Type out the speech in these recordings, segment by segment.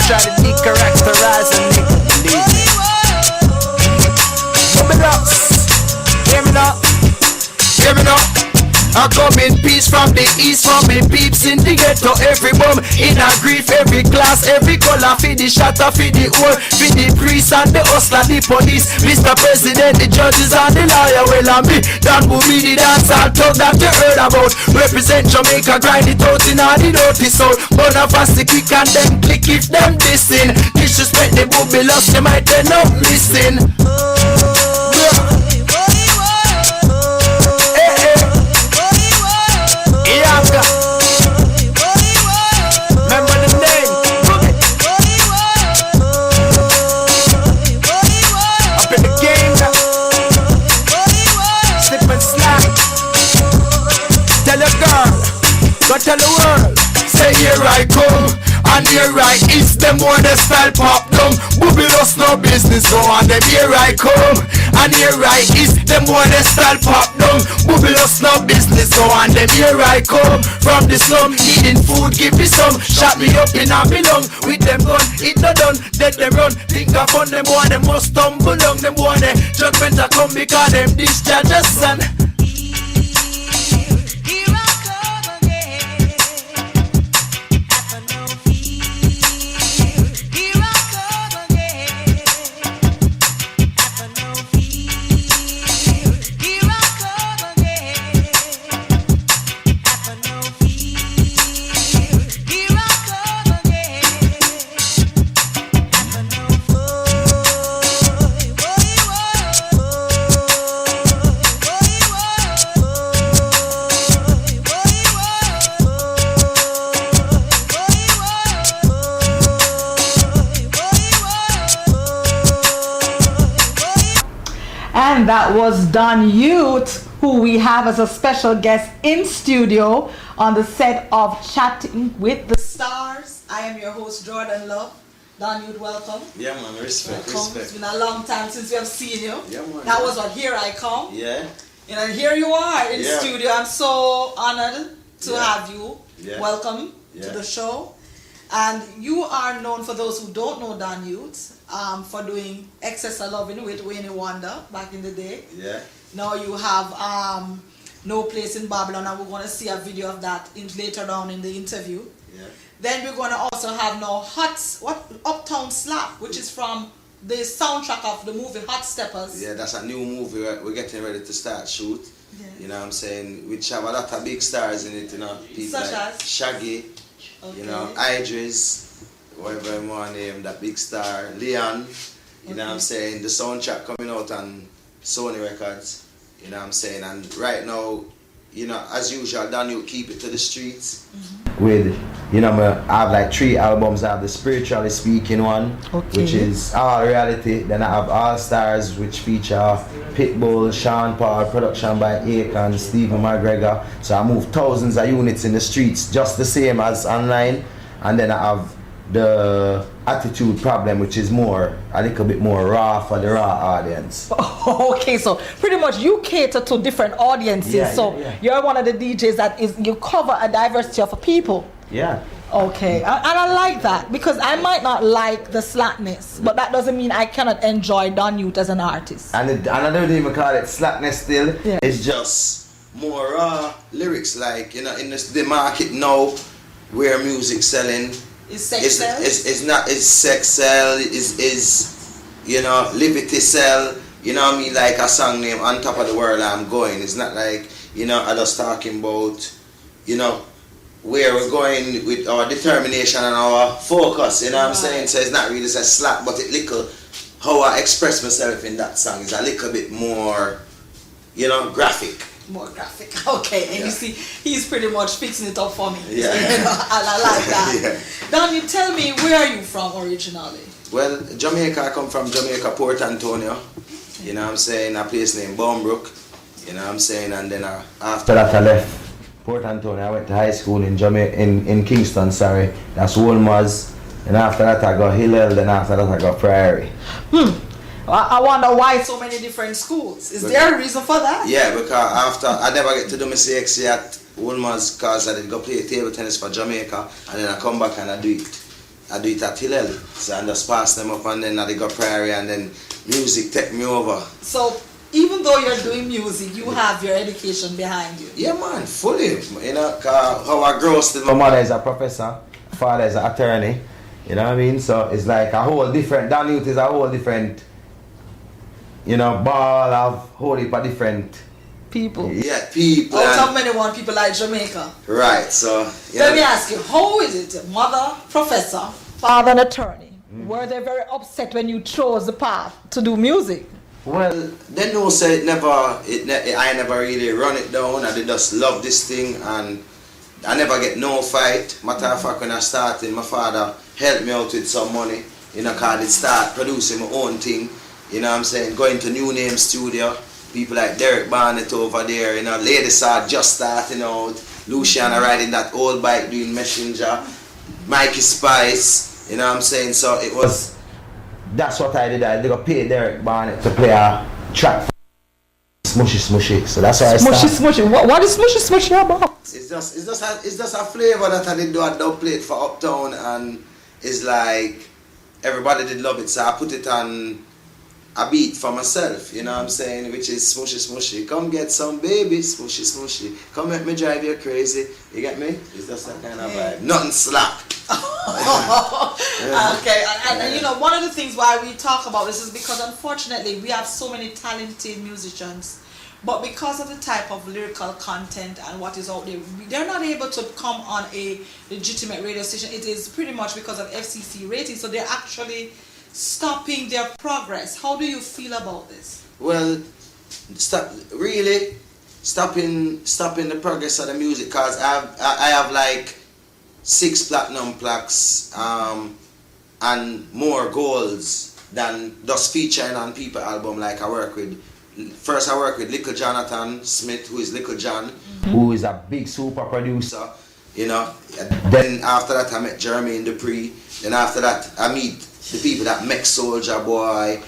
try to de-characterize a nigga. Believe me. Pump it up. Hear me now. Hear me now. I come in peace from the east, from me peeps in the ghetto. Every bum in a grief, every class, every color. For the shatter, for the old, for the priest and the hustler, the police, Mr. President, the judges and the lawyer. Well, I'm me, Don Yute, the dancehall talk that you heard about. Represent Jamaica, grind it out in all the dirty soul. Burn a fast, quick and them click if them dissing. Disrespect the booby lost, they might end up missing. Remember the name. Up in the game now. Slip and slide. Tell a girl, go tell the world. Say here I come, and here I is. Them more the style pop down. Booby lost no business, so on them here I come, and here I is. Them more the style pop down. Booby lost no business, so on them here I come. From the slum, needing food, give me some. Shot me up in a me lung. With them gun, it no done. Let them run, think upon them boy, them must stumble down. Them boy, the judgment a come because them discharge a son. And that was Don Yute, who we have as a special guest in studio on the set of Chatting with the Stars. I am your host, Jordan Love. Don Yute, welcome. Yeah, man, respect, welcome. respect. It's been a long time since we have seen you. Yeah, man. That was what Here I Come. Yeah. And here you are in studio. I'm so honored to have you. Yeah. Welcome to the show. And you are known, for those who don't know Don Yute, for doing Excess of Loving with Wayne Wonder back in the day. Yeah. Now you have No Place in Babylon, and we're going to see a video of that later down in the interview. Yeah. Then we're going to also have now Uptown Slap, which is from the soundtrack of the movie Hot Steppers. Yeah, that's a new movie we're getting ready to start shoot. Yeah. You know what I'm saying? Which have a lot of big stars in it, you know. People Such like as? Shaggy, you know, Idris, whatever you want to name, that big star, Leon, you know what I'm saying? The soundtrack coming out on Sony Records, you know what I'm saying? And right now, you know, as usual, Don Yute keep it to the streets. With, you know, I have like 3 albums. I have the Spiritually Speaking one, which is all reality. Then I have All Stars, which feature Pitbull, Sean Paul, production by Akon, Stephen McGregor. So I move thousands of units in the streets, just the same as online. And then I have the Attitude Problem, which is a little bit more raw for the raw audience. Okay, so pretty much you cater to different audiences. You're one of the DJs that you cover a diversity of people. Yeah. Okay, and I like that, because I might not like the slackness, but that doesn't mean I cannot enjoy Don Yute as an artist. And I don't even call it slackness still. Yeah. It's just more raw lyrics, like, you know, in the market now where music selling. Is sex sell? It's sex sell, is you know, liberty sell, you know what I mean, like a song name On Top of the World I'm Going. It's not like, you know, I just talking about, you know, where we're going with our determination and our focus, you know what I'm saying? So it's not really a slack, but it little, how I express myself in that song is a little bit more, you know, graphic. More graphic, okay, and you see, he's pretty much fixing it up for me. Yeah. You know, I like that. Don, you tell me, where are you from originally? Well, Jamaica, I come from Jamaica, Port Antonio. You know what I'm saying? A place named Bombrook. You know what I'm saying? And then after that I left Port Antonio. I went to high school in in Kingston, sorry. That's Wolmer's. And after that I got Hillel, then after that I got Prairie. I wonder why so many different schools. Is there a reason for that? Yeah, because after I never get to do my CXC at Wolmer's because I did go play table tennis for Jamaica, and then I come back and I do it. I do it at Hillel. So I just pass them up and then I go prairie and then music take me over. So even though you're doing music, you have your education behind you. Yeah man, fully. You know, cause how I grow still. My mother is a professor, father is an attorney. You know what I mean? So it's like a whole different, Don Yute is a whole different, you know, ball of whole heap of different people. Yeah, people. Out of many one people like Jamaica. Right, so. Let me ask you, how is it, mother, professor, father, an attorney? Were they very upset when you chose the path to do music? Well, they know say I never really run it down. I did just love this thing and I never get no fight. Matter of fact, when I started, my father helped me out with some money. You know, cause I did start producing my own thing. You know what I'm saying? Going to New Name Studio. People like Derek Barnett over there, you know, Lady Saw just starting out. Luciana riding that old bike doing Messenger. Mikey Spice, you know what I'm saying? So it was, that's what I did. I did pay Derek Barnett to play a track. Smushy Smushy. So that's why I started. Smushy Smushy. What is Smushy Smushy about? It's just a flavor that I did do a dub plate for Uptown and it's like everybody did love it. So I put it on a beat for myself, you know what I'm saying, which is Smushy Smushy. Come get some baby, Smushy Smushy. Come make me drive you crazy. You get me? It's just that kind of vibe. Nothing slap. Okay, and you know, one of the things why we talk about this is because unfortunately we have so many talented musicians, but because of the type of lyrical content and what is out there, they're not able to come on a legitimate radio station. It is pretty much because of FCC ratings, so they're actually stopping their progress. How do you feel about this? Well, stopping the progress of the music, cause I have like 6 platinum plaques and more golds than just featuring on people album. Like I work with Little Jonathan Smith, who is Little John, who is a big super producer, you know. Then after that I met Jermaine Dupri. Then after that I meet the people that make Soulja Boy,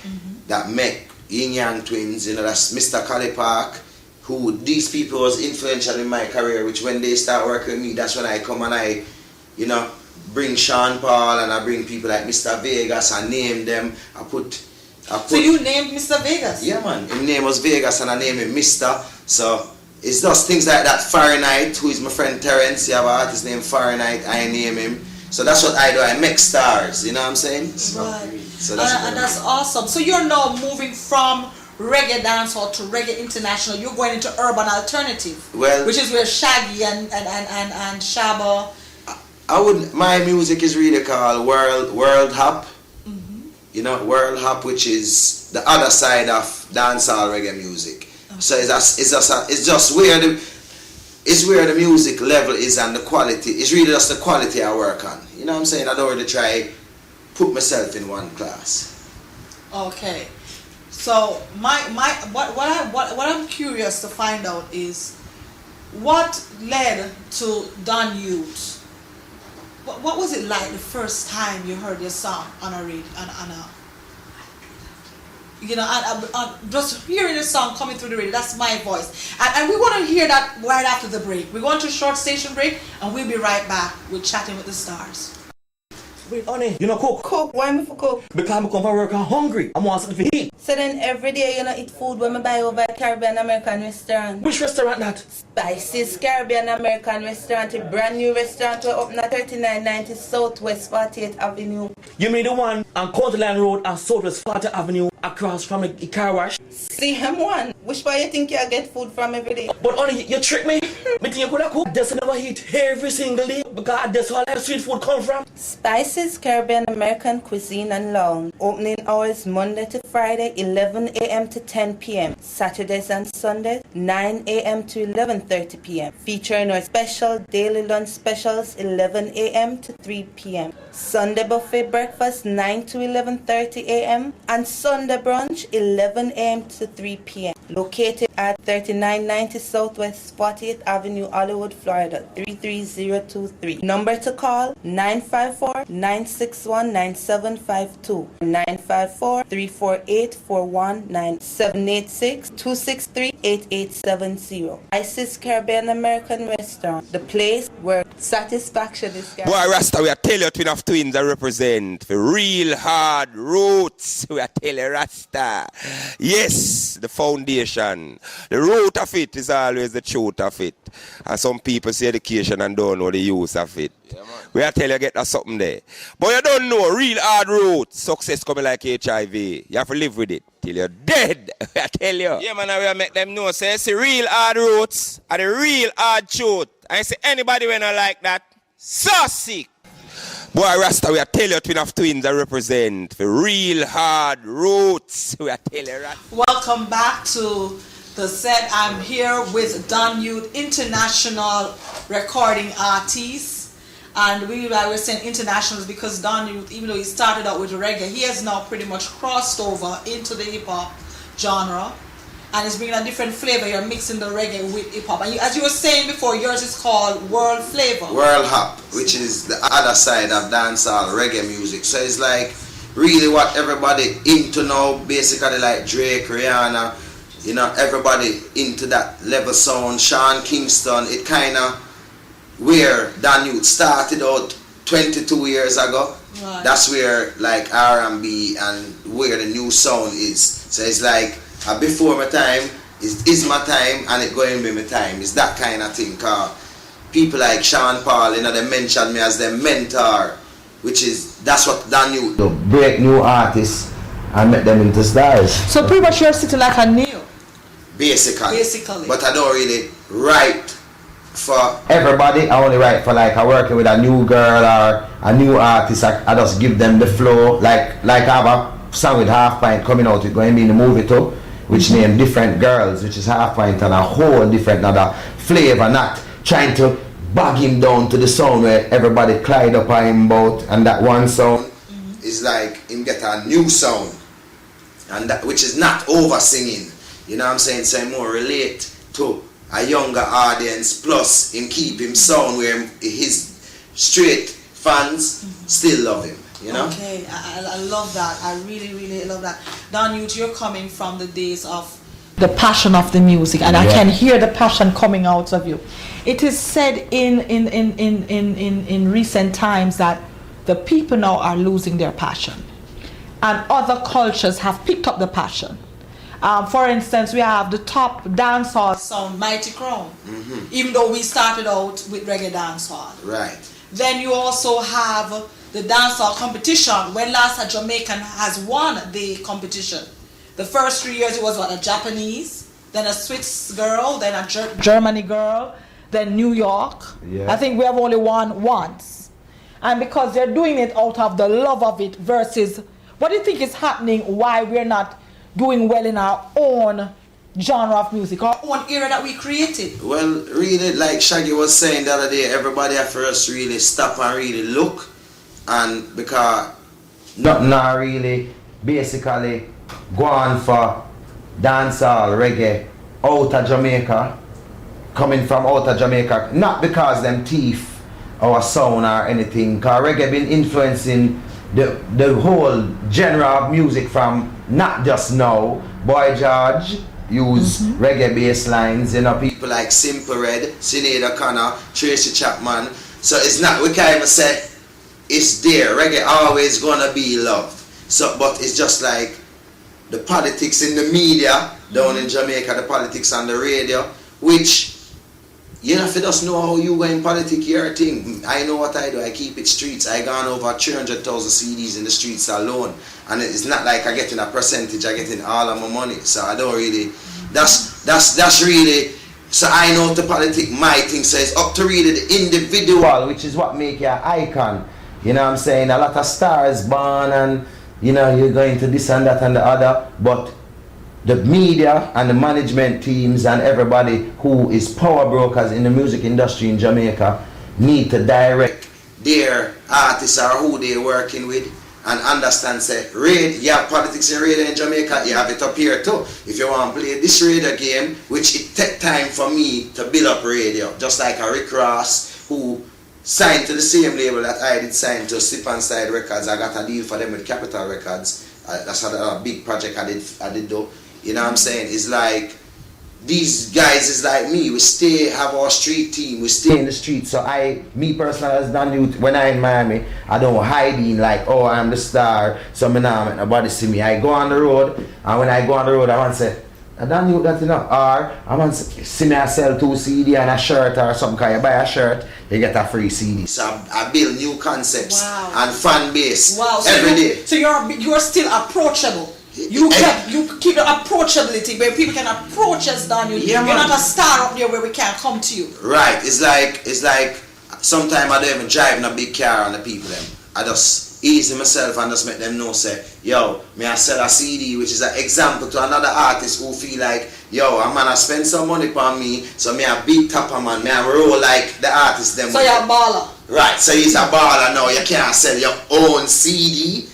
that make Yin Yang Twins, you know, that's Mr. Collie Park, who these people was influential in my career, which when they start working with me, that's when I come and I, you know, bring Sean Paul and I bring people like Mr. Vegas, I name them, I put. So you named Mr. Vegas? Yeah man, his name was Vegas and I named him Mr. So it's just things like that. Fahrenheit, who is my friend Terrence, you have an artist named Fahrenheit, I name him. So that's what I do, I make stars, you know what I'm saying? So, right. So that's and that's awesome. So you're now moving from reggae dancehall to reggae international. You're going into urban alternative, well, which is where Shaggy and Shaba. My music is really called World Hop. You know, World Hop, which is the other side of dancehall reggae music. Okay. So it's just where the music level is and the quality. It's really just the quality I work on. You know what I'm saying? I don't really try put myself in one class. Okay. So what I'm curious to find out is what led to Don Yute. What was it like the first time you heard your song on a radio, you know, just hearing the song coming through the radio? That's my voice, and we want to hear that right after the break. We're going to a short station break, and we'll be right back with Chatting with the Stars. Wait, honey, you know cook? Cook? Why me for cook? Because I come from work, I'm hungry. I want something to eat. So then every day you know eat food when I buy over at Caribbean American restaurant. Which restaurant that? Spices Caribbean American restaurant, a brand new restaurant we're open at 3990 Southwest 48th Avenue. You mean the one on Counterline Road and Southwest 40th Avenue across from a car wash? See him one. Which part you think you get food from every day? But honey, you trick me. Me think you could have cooked. Just never eat every single day because that's all that street food come from. Spices Caribbean American Cuisine and Lounge. Opening hours Monday to Friday 11 a.m. to 10 p.m. Saturdays and Sundays 9 a.m. to 11:30 p.m. Featuring our special daily lunch specials 11 a.m. to 3 p.m. Sunday buffet breakfast 9 to 11:30 a.m. and Sunday brunch 11 a.m. to 3 p.m. Located at 3990 Southwest 40th Avenue, Hollywood, Florida 33023. Number to call 954-961-9752. 754-348-4197, 786-263-8870. ISIS Caribbean American Restaurant, the place where satisfaction is guaranteed. Boy, Rasta, we are tell you twin of twins that represent for real hard roots. We are tell you Rasta. Yes, the foundation. The root of it is always the truth of it. And some people see education and don't know the use of it. Yeah, we are tell you get that something there. But you don't know real hard roots. Success coming like HIV. You have to live with it till you're dead. I tell you. Yeah, man, I will make them know. Say, it's the real hard roots and the real hard truth. I say anybody when I like that, so sick. Boy, Rasta, we are tell you twin of twins that represent for real hard roots. We are tell you Rasta. Welcome back to the set. I'm here with Don Yute, international recording artist. And we're saying internationals because Don Yute, even though he started out with reggae, he has now pretty much crossed over into the hip-hop genre. And it's bringing a different flavor. You're mixing the reggae with hip-hop. And as you were saying before, yours is called World Flavor. World Hop, which is the other side of dancehall reggae music. So it's like really what everybody into now, basically like Drake, Rihanna, you know, everybody into that level sound. Sean Kingston, it kind of where Don Yute started out 22 years ago. Right. That's where like R&B and where the new sound is. So it's like before my time is my time and it going to be my time. It's that kind of thing. People like Sean Paul, you know, they mention me as their mentor, which is, that's what Don Yute do. Break new artists and make them into stars. So pretty much you're sitting like a Neil. Basically. But I don't really write for everybody. I only write for like I working with a new girl or a new artist. I just give them the flow. Like I have a song with Half Pint coming out. It's going to be in the movie too, which named Different Girls, which is Half Pint and a whole different another flavor. Not trying to bog him down to the sound where everybody cried up on him about, and that one sound is like him get a new sound, and that which is not over singing. You know what I'm saying? So more relate to a younger audience, plus him keep him sound where his straight fans still love him, you know? Okay, I love that. I really, really love that. Don Yute, you're coming from the days of the passion of the music, and I can hear the passion coming out of you. It is said in recent times that the people now are losing their passion, and other cultures have picked up the passion. For instance, we have the top dancehall sound, Mighty Crown, even though we started out with reggae dancehall. Right. Then you also have the dancehall competition, when last a Jamaican has won the competition. The first 3 years it was what, a Japanese, then a Swiss girl, then a Germany girl, then New York. Yeah. I think we have only won once. And because they're doing it out of the love of it versus, what do you think is happening, why we're not doing well in our own genre of music, our own era that we created? Well, really, like Shaggy was saying the other day, everybody have to just really stop and really look, and because nothing now really basically go on for dancehall, reggae out of Jamaica, coming from out of Jamaica, not because them thief our sound or anything, because reggae been influencing the whole genre of music from not just now. Boy George use reggae bass lines, you know, people like Simple Red, Sinead O'Connor, Tracy Chapman. So it's not, we can't even say it's there. Reggae always gonna be loved. So, but it's just like the politics in the media down in Jamaica, the politics on the radio, which you know, if you just know how you go in politics, your thing. I know what I do. I keep it streets. I gone over 300,000 CDs in the streets alone, and it's not like I get in a percentage. I get in all of my money, so I don't really. That's really. So I know the politics. My thing says up to really the individual, which is what make you an icon. You know what I'm saying? A lot of stars born, and you know you're going to this and that and the other, but the media and the management teams and everybody who is power brokers in the music industry in Jamaica need to direct their artists or who they're working with and understand, say, you have politics in radio in Jamaica, you have it up here too. If you want to play this radio game, which it take time for me to build up radio, just like a Rick Ross who signed to the same label that I did sign to, Sip and Side Records. I got a deal for them with Capital Records. That's a big project I did do. You know what I'm saying? It's like these guys is like me. We have our street team. We stay in the street. So me personally as Don Yute, when I in Miami, I don't hide in like, oh, I'm the star, so me nah make nobody see me. I go on the road, and when I go on the road, I want to say, Don Yute, that's enough. Or I want to see me I sell 2 CD and a shirt or something. Cause you buy a shirt, you get a free CD. So I build new concepts and fan base every day. So you're still approachable. You keep the approachability where people can approach us, Don Yute. Yeah, you're not a star up there where we can't come to you. Right. It's like sometimes I don't even drive in a big car on the people them. I just easy myself and just make them know say, yo, may I sell a CD, which is an example to another artist who feel like, yo, I'm gonna spend some money upon me, so me a big tapper man, me a roll like the artist them. So you're a baller. Right, so he's a baller now. You can't sell your own CD.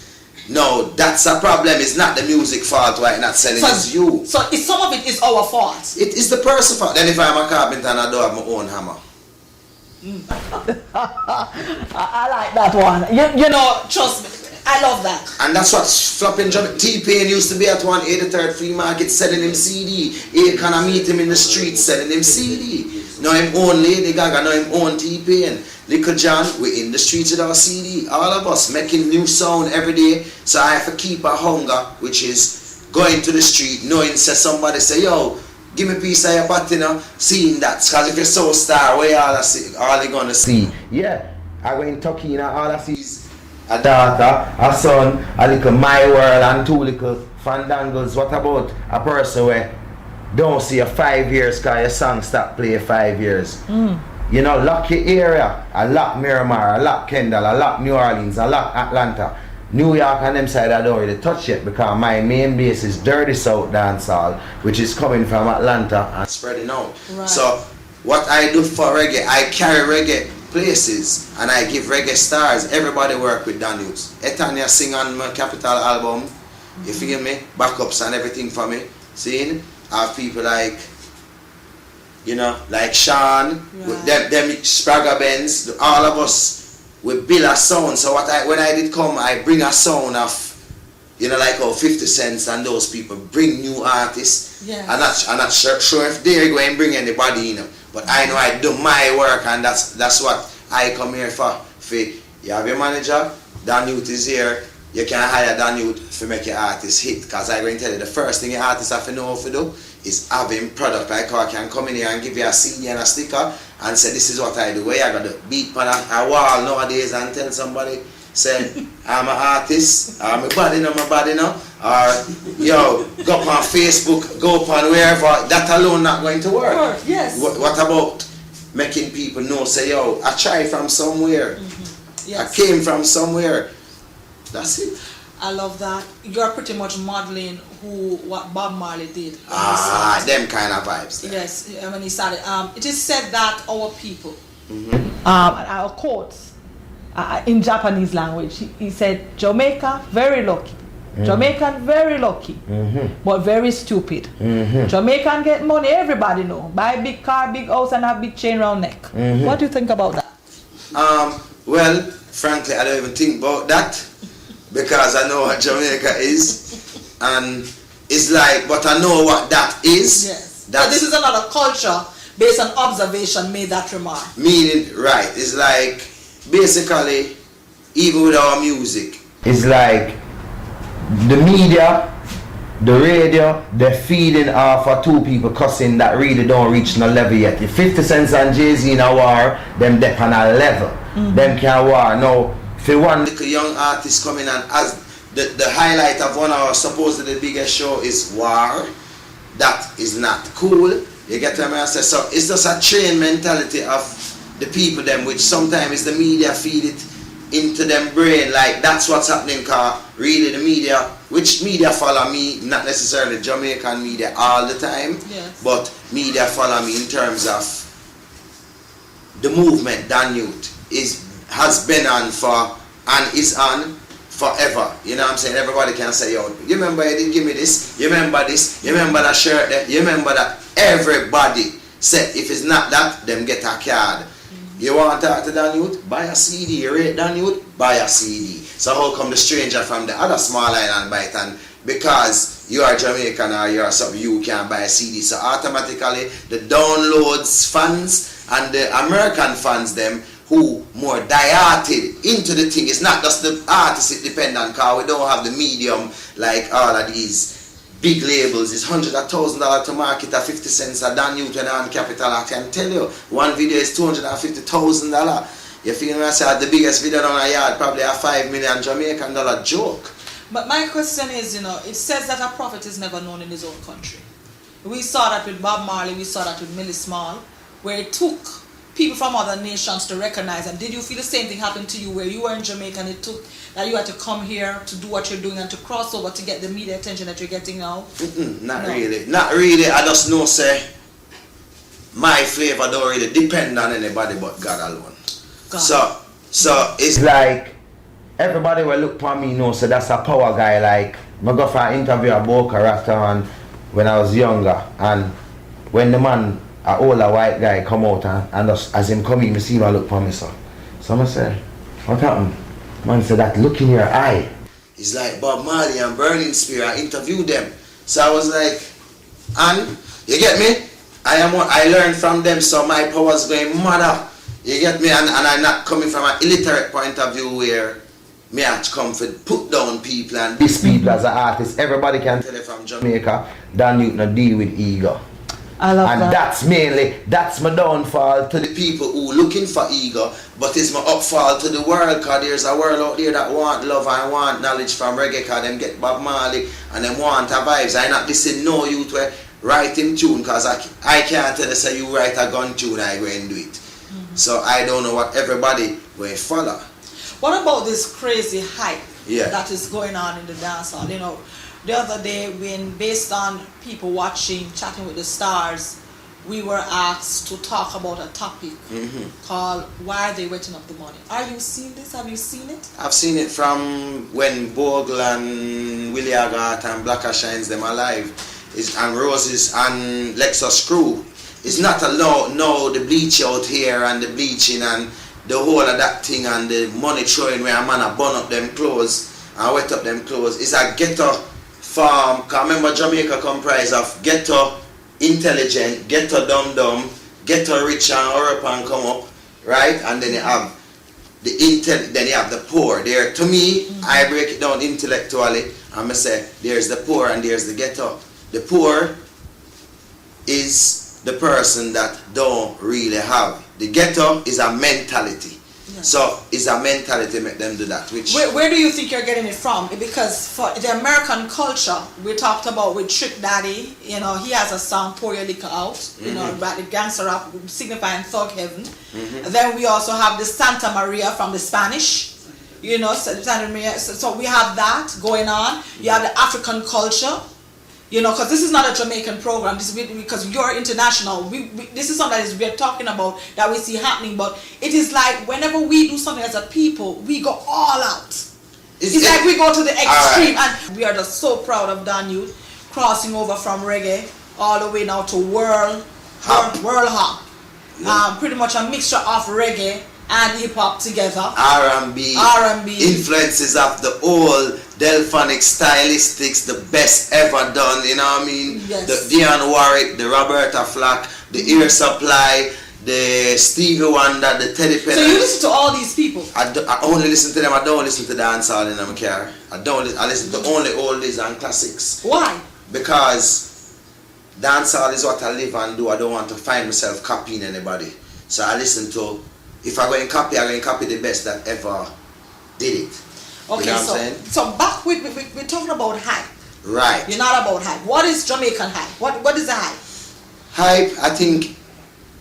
No, that's a problem. It's not the music fault why it's not selling, it's you. So some of it is our fault. It is the person fault. Then if I'm a carpenter and I don't have my own hammer. I like that one. You know, trust me, I love that. And that's what flopping job. T-Pain used to be at 183rd Flea Market selling him CD. He can meet him in the street selling him CD. Now him own Lady Gaga, now him own T-Pain. Little John, we in the streets with our CD. All of us making new sound every day. So I have to keep a hunger, which is going to the street, knowing say somebody say, yo, give me a piece of your pot, you know, seeing that. Because if you're so star, where all you gonna see? Yeah, I go in Turkey and all I see is a daughter, a son, a little My World and 2 little fandangles. What about a person where don't see you 5 years because your song stop play 5 years? You know, lock your area. I lock Miramar, I lock Kendall, I lock New Orleans, I lock Atlanta. New York and them side I don't really touch it because my main base is Dirty South Dancehall, which is coming from Atlanta and spreading out. Right. So what I do for reggae, I carry reggae places and I give reggae stars. Everybody work with Don Yute. Etania sing on my Capital album. You feel me? Backups and everything for me. Seeing? I have people like, you know, like Sean, with them Spragga Benz, all of us. We build a sound. So when I did come, I bring a sound of, you know, like how 50 Cent and those people bring new artists. Yes. I'm not sure if they're going to bring anybody, you know. But I know I do my work and that's what I come here for. You have your manager, Don Yute is here. You can hire Don Yute to make your artist hit. Because I'm going to tell you, the first thing your artist have to know how to do is having product. Like how I can come in here and give you a CD and a sticker and say this is what I do. Where you got to beat on a wall nowadays and tell somebody, say, I'm an artist, I'm a body now, or yo, go up on Facebook, go up on wherever. That alone not going to work. Yes. What about making people know, say, yo, I tried from somewhere. Yes. I came from somewhere. That's it. I love that. You're pretty much modeling what Bob Marley did. Them kind of vibes. There. Yes, when he started. It is said that our people, our quotes, in Japanese language, he said, Jamaica, very lucky. Jamaican, very lucky, but very stupid. Jamaican get money, everybody know. Buy a big car, big house, and have big chain round neck. What do you think about that? Well, frankly, I don't even think about that. Because I know what Jamaica is, and it's like, but I know what that is. Yes. But this is another culture based on observation made that remark. Meaning, right, it's like, basically, even with our music, it's like the media, the radio, they're feeding off of 2 people cussing that really don't reach no level yet. If 50 Cent and Jay-Z in a war, them dep on a level. Them can war. Now, if one little young artist coming and as the highlight of one of our supposedly biggest show is war, that is not cool. You get what I say? So it's just a trained mentality of the people them, which sometimes the media feed it into them brain, like that's what's happening, cause really the media, which media follow me, not necessarily Jamaican media all the time, but media follow me in terms of the movement Don Yute has been on for and is on forever. You know what I'm saying? Everybody can say, yo, you remember you didn't give me this, you remember this, you remember that shirt there, you remember that. Everybody said if it's not that, them get a card. You want to talk to Don Yute? Buy a CD. You rate Don Yute? Buy a CD. So how come the stranger from the other small island buy it, and because you are Jamaican or you are something, you can buy a CD. So automatically the downloads fans and the American fans them who more die-hearted into the thing. It's not just the artist it depend on, because we don't have the medium like all of these big labels. It's $100,000 to market at 50 cents a Don Yute and Capital. I can tell you, one video is $250,000. You feel me? I said the biggest video on a yard, probably a $5 million Jamaican dollar joke. But my question is, it says that a prophet is never known in his own country. We saw that with Bob Marley, we saw that with Millie Small, where it took people from other nations to recognize them. Did you feel the same thing happened to you, where you were in Jamaica and it took that you had to come here to do what you're doing and to cross over to get the media attention that you're getting now? Not really. Not really. I just know, say, my flavor don't really depend on anybody but God alone. God. So it's like, everybody will look for me, so that's a power guy. Like, I go for an interview at Boca Raton when I was younger, and when the man, an older white guy, come out and just, as him coming, I see him look for me, so I say, what happened? Man said, that look in your eye. It's like Bob Marley and Burning Spear. I interviewed them. So I was like, and, you get me? I learned from them, so my power's going mother. You get me? And I'm not coming from an illiterate point of view where me have to come for put down people and these people as an artist. Everybody can tell you from Jamaica, Don Yute no deal with ego. I love and that. that's my downfall to the people who looking for ego, but it's my upfall to the world, because there's a world out there that want love and want knowledge from reggae, because them get Bob Marley and them want a vibes. I not listen no youth where write him tune, because I can't tell you say you write a gun tune, I go and do it. So I don't know what everybody will follow. What about this crazy hype that is going on in the dance hall? The other day, when based on people watching Chatting with the Stars, we were asked to talk about a topic called "Why Are They Wetting Up the Money?" Are you seeing this? Have you seen it? I've seen it from when Bogle and Willie Agat and Blacker Shines them alive, and Roses and Lexus Crew. It's not alone, no, the bleach out here and the bleaching and the whole of that thing and the money throwing where a man a burn up them clothes and wet up them clothes. It's a ghetto farm, because remember Jamaica comprised of ghetto intelligent, ghetto dumb, ghetto rich and Europe and come up, right? And then you have then you have the poor. There, to me, I break it down intellectually and I say there's the poor and there's the ghetto. The poor is the person that don't really have. The ghetto is a mentality. So it's a mentality make them do that. Which where do you think you're getting it from? Because for the American culture, we talked about with Trick Daddy, he has a song "Pour Your Liquor Out," about the gangster rap signifying thug heaven. And then we also have the Santa Maria from the Spanish, Santa Maria. So we have that going on. You have the African culture. Because this is not a Jamaican program. This is because you're international. This is something that we're talking about that we see happening. But it is like whenever we do something as a people, we go all out. It's like we go to the extreme, and we are just so proud of Don Yute crossing over from reggae all the way now to world hop. Pretty much a mixture of reggae and hip hop together. R&B influences of the old Delphonic stylistics, the best ever done, you know what I mean? Yes. The Dionne Warwick, the Roberta Flack, the Ear Supply, the Stevie Wonder, the Teddy Penny. So you listen to all these people? I only listen to them. I don't listen to dancehall in my car. I listen to only oldies and classics. Why? Because dancehall is what I live and do. I don't want to find myself copying anybody. So I listen to, if I go and copy, I go and copy the best that ever did it. Okay, you know what I'm saying? So back we're talking about hype. Right. You're not about hype. What is Jamaican hype? What is the hype? Hype, I think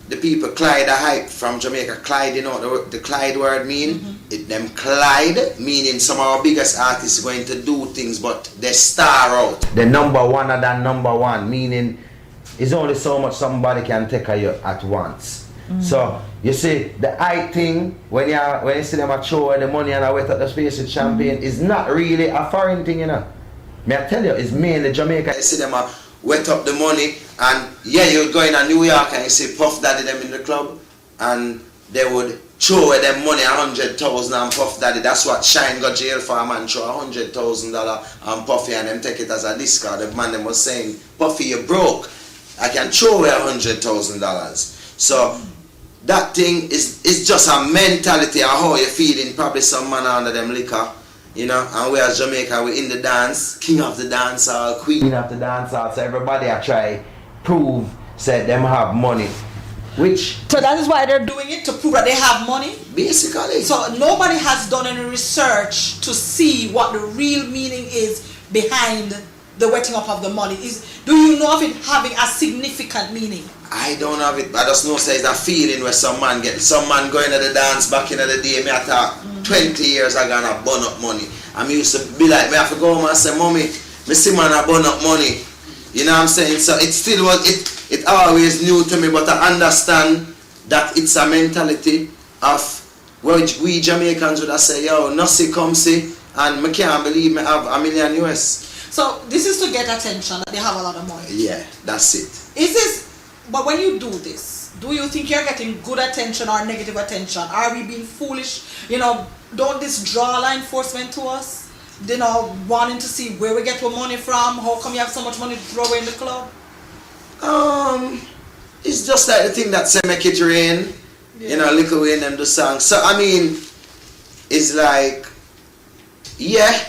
the people Clyde the hype from Jamaica. Clyde, you know the Clyde word mean? Them Clyde, meaning some of our biggest artists going to do things, but they star out. The number one than number one, meaning it's only so much somebody can take of you at once. So you see the hype thing when you see them at show and the money and I wet up the space with champagne is not really a foreign thing, May I tell you, it's mainly Jamaica. You see them wet up the money, and you go in New York and you see Puff Daddy them in the club, and they would throw away them money, 100,000 and Puff Daddy. That's what Shine got jail for, a man throw $100,000 and Puffy and them take it as a discard. The man them was saying, Puffy, you broke. I can throw away $100,000. So that thing is just a mentality of how you're feeling. Probably some man under them liquor, you know. And we as Jamaica, we in the dance, king of the dance hall, queen of the dance hall. So everybody I try prove said them have money. Which So that is why they're doing it, to prove that they have money? basically. So nobody has done any research to see what the real meaning is behind the wetting up of the money. Do you know of it having a significant meaning? I don't have it, but I just know say it's a feeling where some man going to the dance back in the day. Me I talk 20 years ago and I burn up money. I used to be like, me have to go home and say, mommy, me see man I burn up money. You know what I'm saying? So it still was, it always new to me, but I understand that it's a mentality of, well, we Jamaicans would have say, yo, no see come see, and me can't believe me have $1 million US. So this is to get attention, that they have a lot of money. Yeah, that's it. But when you do this, do you think you're getting good attention or negative attention? Are we being foolish? You know, don't this draw law enforcement to us? You know, wanting to see where we get our money from? How come you have so much money to throw away in the club? It's just like the thing that say make it rain. Yeah. You know, little way in them do songs. So I mean, it's like, yeah,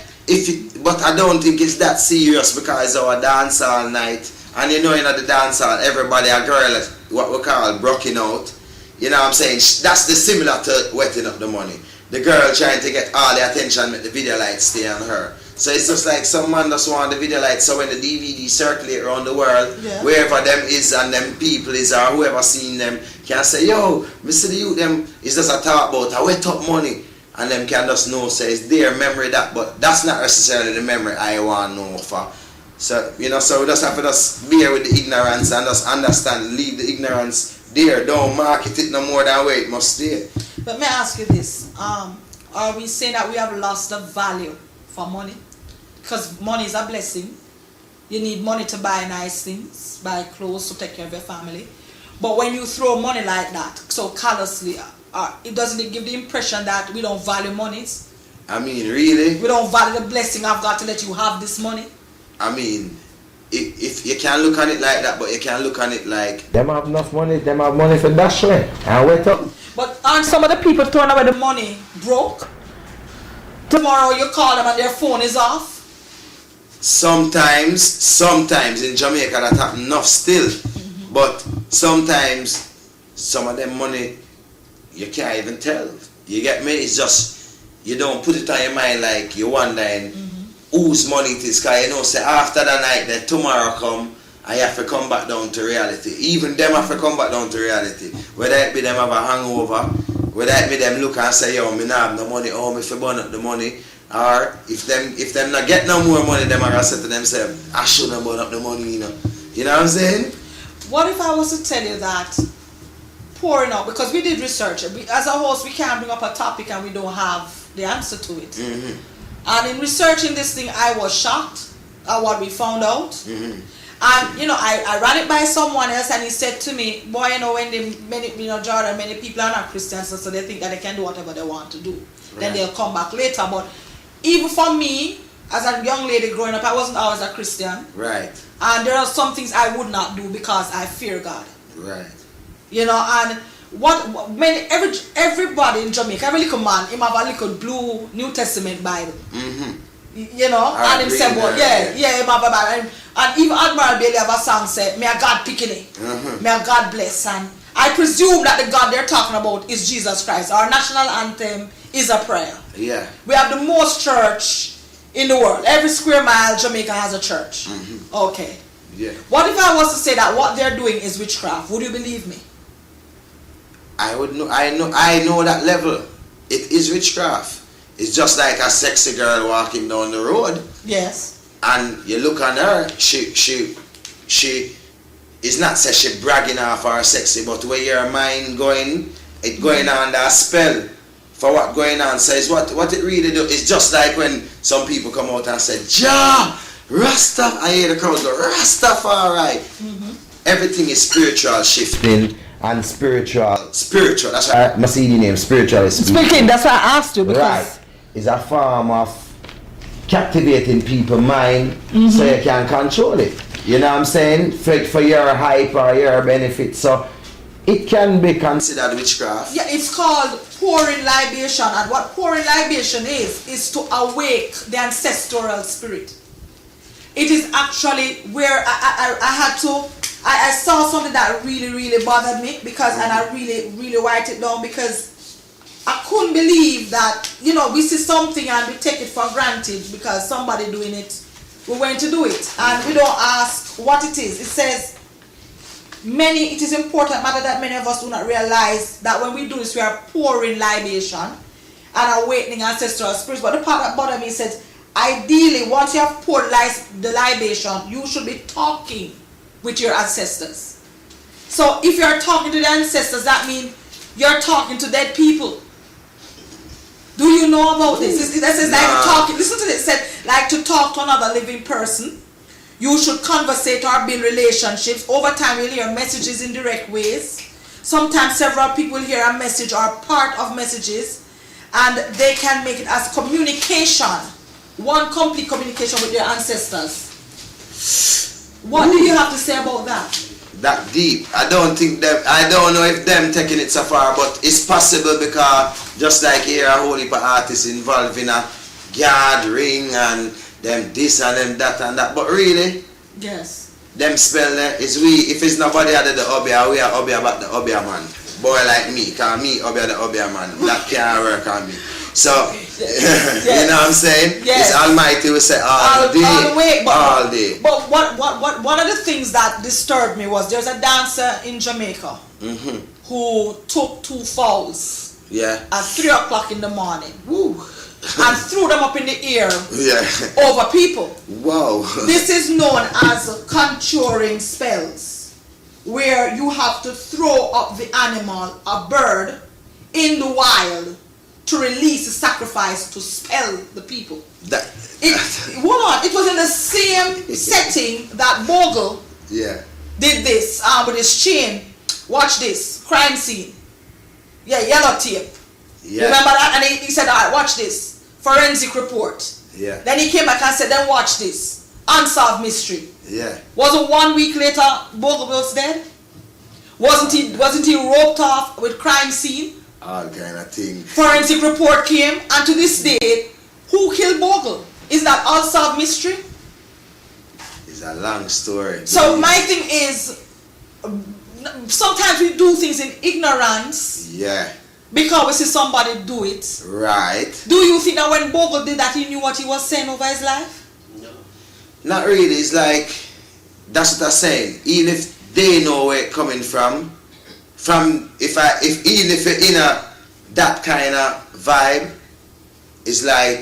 but I don't think it's that serious because it's our dance all night. And you know, in the dance hall, everybody, a girl, what we call broken out. You know what I'm saying? That's the similar to wetting up the money. The girl trying to get all the attention, make the video lights stay on her. So it's just like some man just want the video lights, so when the DVD circulate around the world, wherever them is and them people is or whoever seen them can say, yo, Mr. the youth them is just a talk about a wet up money. And them can just know, say it's their memory that, but that's not necessarily the memory I want to know for. So, you know, so we just have to just bear with the ignorance and just understand, leave the ignorance there. Don't market it no more than where it must stay. But may I ask you this? Are we saying that we have lost the value for money? Because money is a blessing. You need money to buy nice things, buy clothes to take care of your family. But when you throw money like that, so callously, it doesn't give the impression that we don't value money. I mean, really? We don't value the blessing I've got to let you have this money. I mean, if you can look at it like that, but you can look at it like them have enough money, them have money for dash way and wait up. But aren't some of the people throwing away the money broke? Tomorrow you call them and their phone is off. Sometimes in Jamaica that happen enough still. But sometimes some of them money you can't even tell. You get me? It's just you don't put it on your mind like you wondering whose money it is, because you know say after the night that tomorrow come I have to come back down to reality. Even them have to come back down to reality. Whether it be them have a hangover, whether it be them look and say, yo, me not have no money, oh, me fi burn up the money. Or if them not get no more money, them are gonna say to themselves, I shouldn't burn up the money, you know. You know what I'm saying? What if I was to tell you that pouring out, because we did research, as a host we can't bring up a topic and we don't have the answer to it. And in researching this thing, I was shocked at what we found out. And you know, I ran it by someone else, and he said to me, "Boy, you know, when Jordan, many people are not Christians, so they think that they can do whatever they want to do. Right. Then they'll come back later." But even for me, as a young lady growing up, I wasn't always a Christian. Right. And there are some things I would not do because I fear God. Right. You know, and everybody in Jamaica, every little man, him have a little blue New Testament Bible. You know, and him say, well, him have a Bible. And even Admiral Bailey have a song say, "May God picking it, may God bless." And I presume that the God they're talking about is Jesus Christ. Our national anthem is a prayer. Yeah. We have the most church in the world. Every square mile, Jamaica has a church. Okay. Yeah. What if I was to say that what they're doing is witchcraft? Would you believe me? I would know. I know that level. It is witchcraft. It's just like a sexy girl walking down the road. Yes. And you look on her, she is not say she bragging off her sexy, but where your mind going, it going under a spell for what going on. So it's what it really do. It's just like when some people come out and say, "Jah, Rastaf," I hear the crowd go, "Rastafari." Everything is spiritual shifting and spiritual. Spiritual, that's right. My CD name, spiritually Speaking, that's why I asked you because right. It's a form of captivating people's mind so you can control it. You know what I'm saying? For your hype or your benefit. So it can be considered witchcraft. Yeah, it's called pouring libation, and what pouring libation is to awake the ancestral spirit. It is actually where I saw something that really bothered me because, and I really write it down because I couldn't believe that, you know, we see something and we take it for granted because somebody doing it, we're going to do it, and we don't ask what it is. It says, it is important matter that many of us do not realize that when we do this, we are pouring libation and awakening ancestral spirits. But the part that bothered me says, ideally, once you have poured the libation, you should be talking with your ancestors. So if you're talking to the ancestors, that means you're talking to dead people. Do you know about this? It says like talking. Listen to this. It said like to talk to another living person. You should conversate or build relationships. Over time, you'll hear messages in direct ways. Sometimes several people hear a message or part of messages, and they can make it as communication, one complete communication with their ancestors. What do you have to say about that? That deep. I don't know if them taking it so far, but it's possible because just like here a whole heap of artists involved in a gathering and them this and them that and that, but really, yes, them spell there is we. If it's nobody other the Obia, we are Obia about the Obia man. Boy like me, cause me Obia the Obia man. That can't work on me. So yes. you know what I'm saying? Yes. It's Almighty will say all day. All day. But what one of the things that disturbed me was there's a dancer in Jamaica who took 2 fowls at 3 o'clock in the morning. Woo. And threw them up in the air over people. Wow. This is known as conjuring spells, where you have to throw up the animal, a bird, in the wild to release a sacrifice to spell the people. It was in the same setting that Bogle did this with his chain. Watch this, crime scene. Yeah, yellow tape. Yeah. Remember that? And he said, all right, watch this. Forensic report. Yeah. Then he came back and said, then watch this. Unsolved mystery. Yeah. Wasn't 1 week later Bogle was dead? Wasn't he roped off with crime scene? All kind of things. Forensic report came, and to this day, who killed Bogle? Is that unsolved mystery? It's a long story. So my thing is, sometimes we do things in ignorance. Yeah. Because we see somebody do it. Right. Do you think that when Bogle did that, he knew what he was saying over his life? No. Not really. It's like, that's what I'm saying. Even if they know where it's coming from even if you're in that kind of vibe, it's like,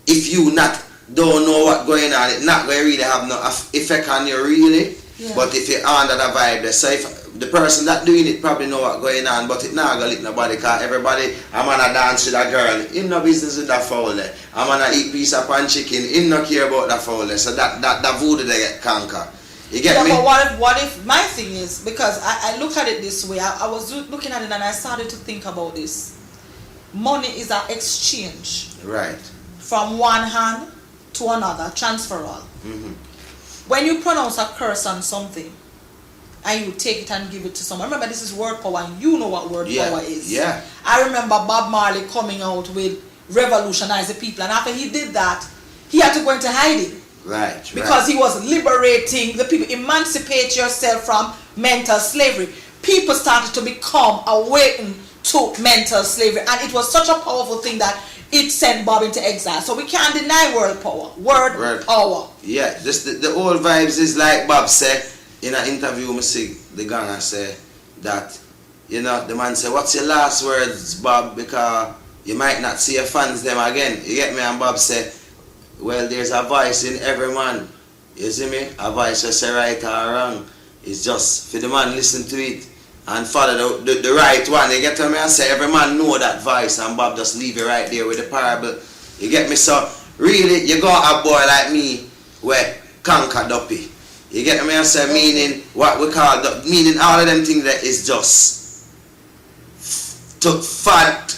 if you don't know what's going on, it's not going to really have no effect on you really. Yeah. But if you're under the vibe, so if the person that doing it probably know what's going on, but it not gonna let nobody, cause everybody, I'm gonna dance with a girl, in no business with that foul there. I'm gonna eat piece of pan chicken, in no care about that foul there. So that voodoo they get conquer. You get me? But what if my thing is, because I look at it this way, I was looking at it and I started to think about this. Money is an exchange. Right. From one hand to another, transferal. When you pronounce a curse on something, and you take it and give it to someone. Remember, this is word power, and you know what word power is. Yeah. I remember Bob Marley coming out with revolutionize the people, and after he did that, he had to go into hiding. Right. Because he was liberating the people. Emancipate yourself from mental slavery. People started to become awakened to mental slavery, and it was such a powerful thing that it sent Bob into exile. So we can't deny world power. Word power. Yeah. Just the old vibes is like Bob said. In an interview, I see the gang and say that, you know, the man said, what's your last words, Bob? Because you might not see your fans them again. You get me? And Bob said, well, there's a voice in every man. You see me? A voice that say right or wrong. It's just for the man listen to it and follow the right one. You get me? And say every man know that voice, and Bob just leave it right there with the parable. You get me? So really, you got a boy like me where conquer Duppy. You get me? I say meaning what we call meaning all of them things that is just to fad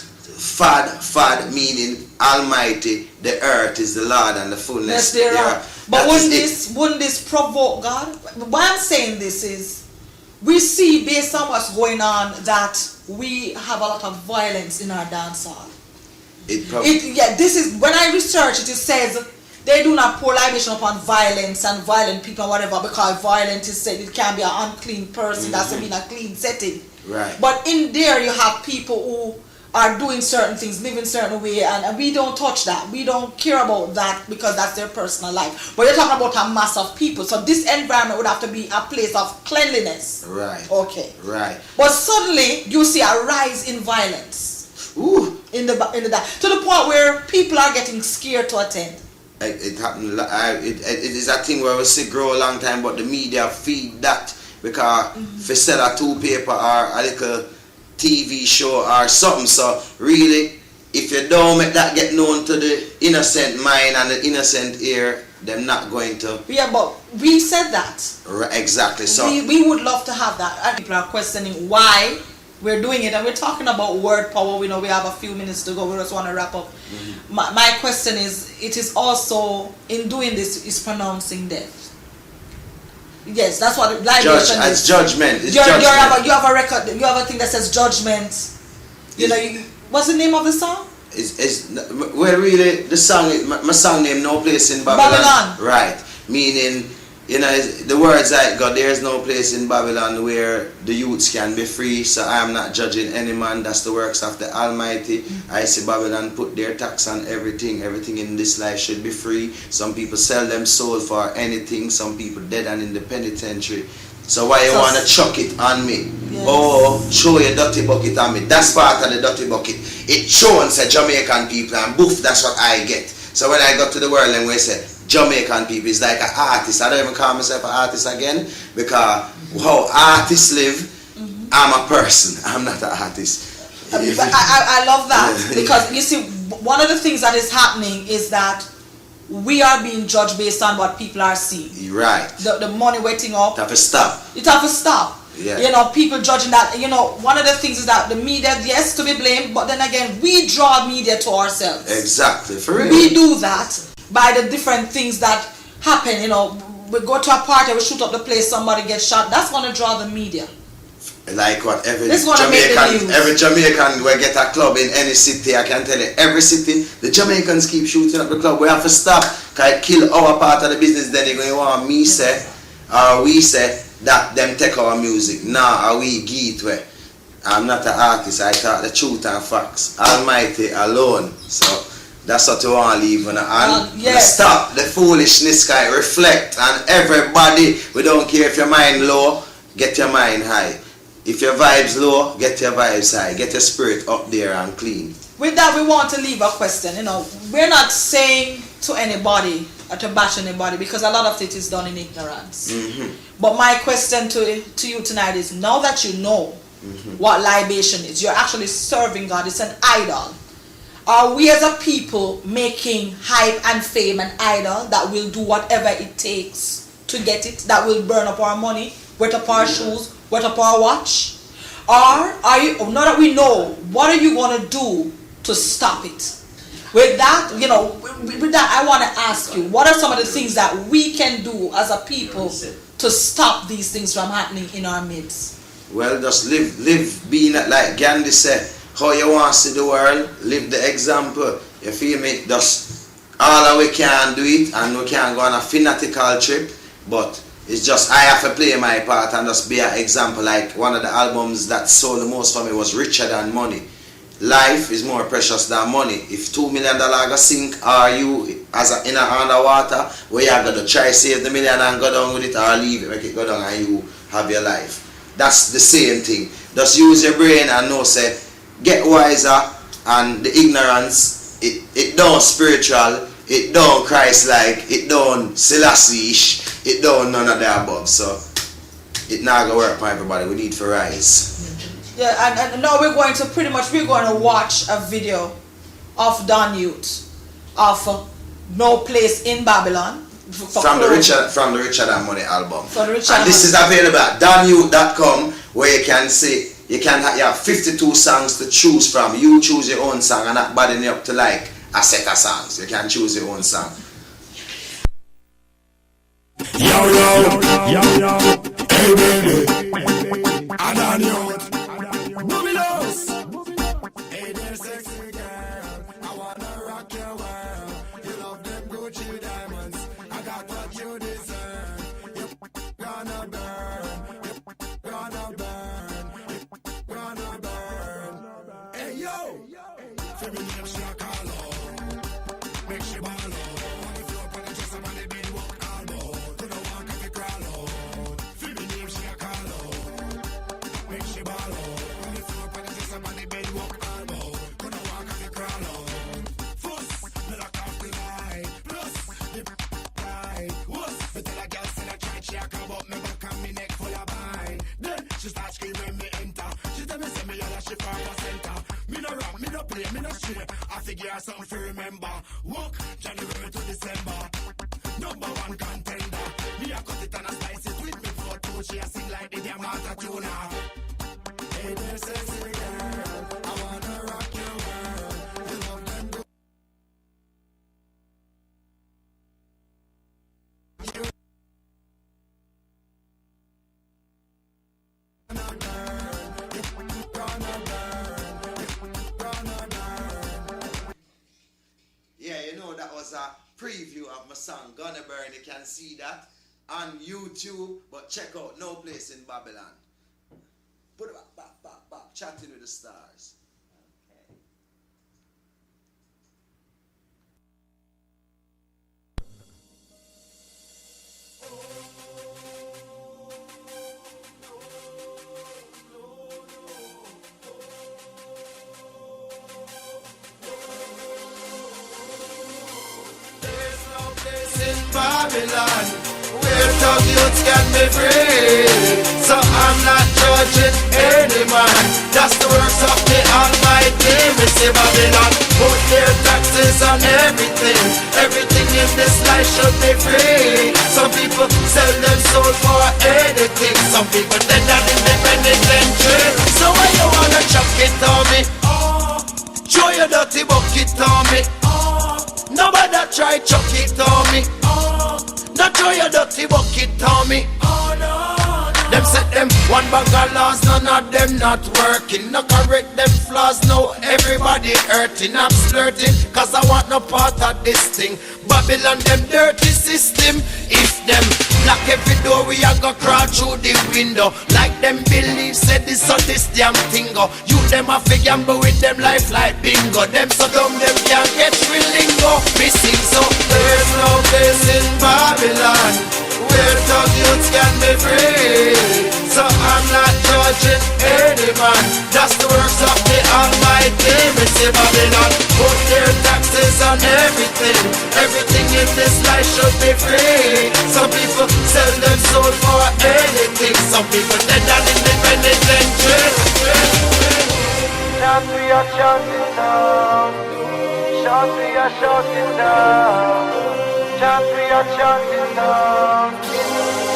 meaning Almighty, the earth is the Lord and the fullness thereof. But wouldn't this provoke God? Why I'm saying this is we see based on what's going on that we have a lot of violence in our dance hall. This is when I research it says they do not pour libation upon violence and violent people and whatever because violence is said it can be an unclean person, doesn't mean a clean setting. Right. But in there you have people who are doing certain things, living certain way, and we don't touch that. We don't care about that because that's their personal life. But you're talking about a mass of people. So this environment would have to be a place of cleanliness. Right. Okay. Right. But suddenly you see a rise in violence. Ooh. In the to the point where people are getting scared to attend. It happened. It is a thing where we see grow a long time, but the media feed that because if you sell a 2 paper or a little TV show or something, so really if you don't make that get known to the innocent mind and the innocent ear, they're not going to. Yeah, but we said that. Right, exactly. So we would love to have that. And people are questioning why we're doing it, and we're talking about word power. We know we have a few minutes to go. We just want to wrap up. My question is, it is also in doing this is pronouncing death. Yes, that's what libation is. It's judgment. It's you judgment. have a record. You have a thing that says judgment. What's the name of the song? Well, really, the song. My song name, No Place in Babylon. Right. Meaning, the words I got. There is no place in Babylon where the youths can be free. So I am not judging any man. That's the works of the Almighty. I see Babylon put their tax on everything. Everything in this life should be free. Some people sell them soul for anything. Some people dead and in the penitentiary. So why you want to chuck it on me? Yes. Oh, throw your dirty bucket on me. That's part of the dirty bucket. It shows the Jamaican people and boof, that's what I get. So when I got to the world and we say Jamaican people is like an artist. I don't even call myself an artist again because how artists live, I'm a person. I'm not an artist. I love that because you see, one of the things that is happening is that we are being judged based on what people are seeing. Right. The money waiting up. It have to stop. It have to stop. Yeah. People judging that. One of the things is that the media, yes, to be blamed, but then again, we draw media to ourselves. Exactly. For real. We do that by the different things that happen. We go to a party, we shoot up the place, somebody gets shot. That's going to draw the media. Like what every Jamaican will get a club in any city, I can tell you, every city, the Jamaicans keep shooting up the club. We have to stop, because it kill our part of the business. Then you're going to want me say, or we say, that them take our music. Nah, are we gateway? I'm not an artist, I talk the truth and facts. Almighty alone. So that's what we want to leave on. Stop the foolishness, guy. Reflect on everybody. We don't care if your mind low, get your mind high. If your vibes low, get your vibes high. Get your spirit up there and clean. With that, we want to leave a question. We're not saying to anybody or to bash anybody because a lot of it is done in ignorance. But my question to you tonight is, now that you know what libation is, you're actually serving God. It's an idol. Are we as a people making hype and fame an idol that will do whatever it takes to get it, that will burn up our money, wet up our shoes, wet up our watch? Or are you, now that we know, what are you going to do to stop it? With that, I want to ask you, what are some of the things that we can do as a people to stop these things from happening in our midst? Well, just live being like Gandhi said, how you want to see the world, live the example. You feel me? Just all that we can do it, and we can go on a fanatical trip, but it's just I have to play my part and just be an example. Like one of the albums that sold the most for me was Richer Than Money. Life is more precious than money. If $2 million go sink, are you in underwater, where you are going to try save the million and go down with it, or leave it, make it go down and you have your life? That's the same thing. Just use your brain and know, say, get wiser, and the ignorance, it don't spiritual, it don't Christ-like, it don't Selassie-ish, it don't none of the above. So it not gonna work for everybody. We need to rise. Yeah, and now we're going to watch a video of Don Yute of No Place in Babylon. From the Richer Than Money album. And this is available at DonYute.com, where you can see you have 52 songs to choose from. You choose your own song and not bothering you up to like a set of songs. You can choose your own song. Yo, hey baby, I'm on you. Bubilos. Hey there, sexy girl, I wanna rock your world. You love them Gucci diamonds, I got what you deserve. You're gonna burn, you're gonna burn, you're gonna burn. Hey yo, feminine she a call out, make she ball out. On the floor, on the chest, I'm on the bed, walk all out. To the walk, I fi crawl out. Feminine she a call out, make she ball out. On the floor, on the chest, I'm on the bed, walk all out. To the walk, I fi crawl out. Fuss, me lock off the light. Plus, the right. Wuss, me tell a girl say I try, she a come up me back and me neck full of bite. Then she start screaming me enter. She tell me say me all a she for a center. Me no rap, me no play, me no stray. I figure out something to remember. Walk January to December. Number one contender. Me a cut it and a slice it with me for two. She a sing like the Diamante tuna. Hey there, sexy girl, I wanna rock your world. You love them good. Yeah, you know that was a preview of my song Gonna Burn. You can see that on YouTube, but check out No Place in Babylon. Put it back, chatting with the stars. In Babylon, where thug youths can be free. So I'm not judging any man. That's the works of the Almighty. We say Babylon, put their taxes on everything. Everything in this life should be free. Some people sell them soul for anything. Some people dead and independent country. So why you wanna chuck it on me? Show your dirty bucket on me. Nobody try chuck it on me. Not throw your dirty bucket on me. Them set them one bag of laws, none of them not working. No correct them flaws, no everybody hurting. I'm flirting, cause I want no part of this thing. Babylon, them dirty system. If them lock every door, we a go crawl through the window. Like them believe, said this or this damn thing go. You them a fi gamble with them life like bingo. Them so dumb, them can't get real lingo. Missing, so there's no place in Babylon where thug youths can be free. So I'm not judging any man. That's the works of the Almighty. We say Babylon, put their taxes on everything. Everything in this life should be free. Some people sell them soul for anything. Some people dead and independent country. Shout we are shouting down. Shout we are shouting down. Shout we are shouting down.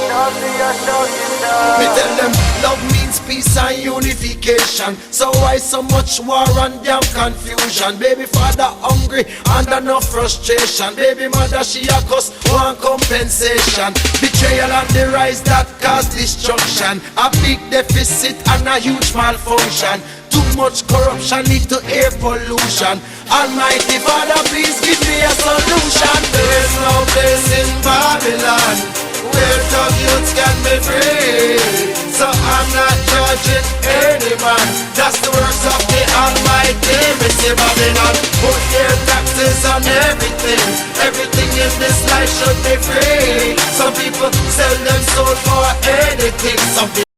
Shout we are shouting down. Me tell them love means peace and unification. So why so much war and damn confusion? Baby father hungry under no frustration. Baby mother she a cuss want compensation. Betrayal and the rise that cause destruction. A big deficit and a huge malfunction. Too much corruption lead to air pollution. Almighty Father, please give me a solution. There's no place in Babylon where thug youths can be free. So I'm not judging any man. That's the works of the Almighty. We say Babylon, put their taxes on everything. Everything in this life should be free. Some people sell them soul for anything. Some people